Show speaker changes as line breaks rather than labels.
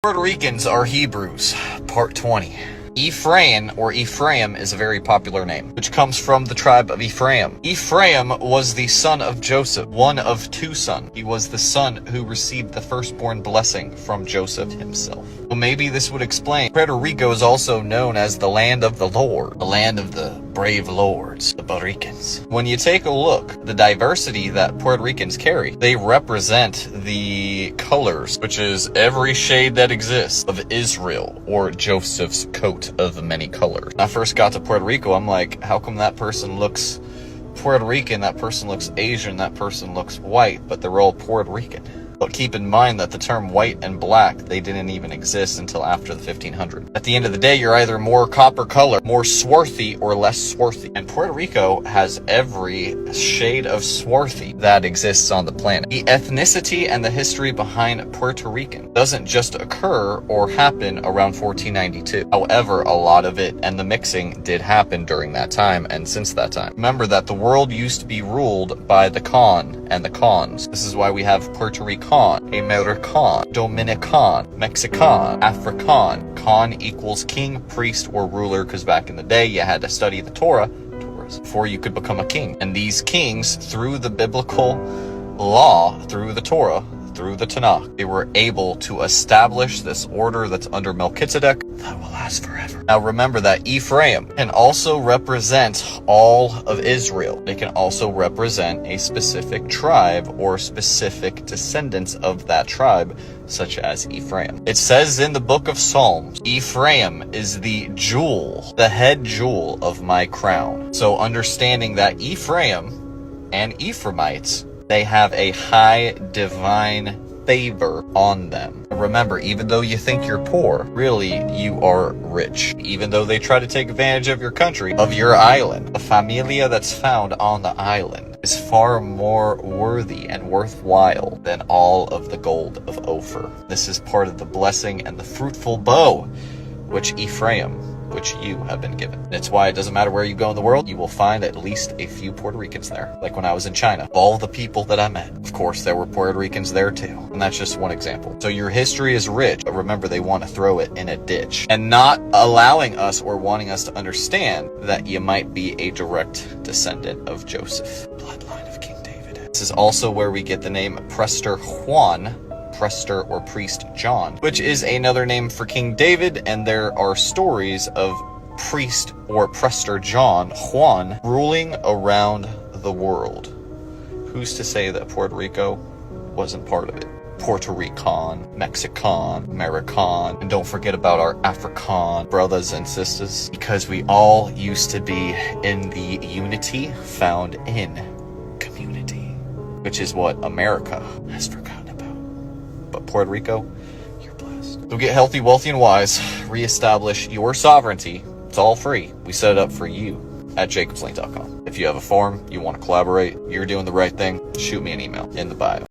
Puerto Ricans are Hebrews, part 20. Ephraim, or Ephraim, is a very popular name, which comes from the tribe of Ephraim. Ephraim was the son of Joseph, one of two sons. He was the son who received the firstborn blessing from Joseph himself. Well, maybe this would explain. Puerto Rico is also known as the land of the Lord, the land of the brave lords, the Puerto Ricans. When you take a look, the diversity that Puerto Ricans carry, they represent the colors, which is every shade that exists of Israel, or Joseph's coat of many colors. When I first got to Puerto Rico, I'm like, how come that person looks Puerto Rican, that person looks Asian, that person looks white, but they're all Puerto Rican? But keep in mind that the term white and black, they didn't even exist until after the 1500s. At the end of the day, you're either more copper color, more swarthy, or less swarthy. And Puerto Rico has every shade of swarthy that exists on the planet. The ethnicity and the history behind Puerto Rican doesn't just occur or happen around 1492. However, a lot of it and the mixing did happen during that time and since that time. Remember that the world used to be ruled by the Con and the Cons. This is why we have Puerto Rican, American, Dominican, Mexican, African. Con equals king, priest, or ruler, because back in the day you had to study the Torah before you could become a king. And these kings, through the biblical law, through the Torah, through the Tanakh, they were able to establish this order that's under Melchizedek that will last forever. Now remember that Ephraim can also represent all of Israel. They can also represent a specific tribe or specific descendants of that tribe, such as Ephraim. It says in the book of Psalms, Ephraim is the jewel, the head jewel of my crown. So understanding that Ephraim and Ephraimites, they have a high divine favor on them. Remember, even though you think you're poor, really you are rich. Even though they try to take advantage of your country, of your island, the familia that's found on the island is far more worthy and worthwhile than all of the gold of Ophir. This is part of the blessing and the fruitful bow which you have been given. It's why it doesn't matter where you go in the world, you will find at least a few Puerto Ricans there. Like when I was in China, of all the people that I met, of course there were Puerto Ricans there too. And that's just one example. So your history is rich, but remember they want to throw it in a ditch and not allowing us or wanting us to understand that you might be a direct descendant of Joseph, bloodline of King David. This is also where we get the name Prester Juan, Prester or Priest John, which is another name for King David, and there are stories of Priest or Prester John, Juan, ruling around the world. Who's to say that Puerto Rico wasn't part of it? Puerto Rican, Mexican, American, and don't forget about our African brothers and sisters, because we all used to be in the unity found in community, which is what America has forgotten. But Puerto Rico, you're blessed. So get healthy, wealthy, and wise. Reestablish your sovereignty. It's all free. We set it up for you at jacobslane.com. If you have a forum, you want to collaborate, you're doing the right thing, shoot me an email in the bio.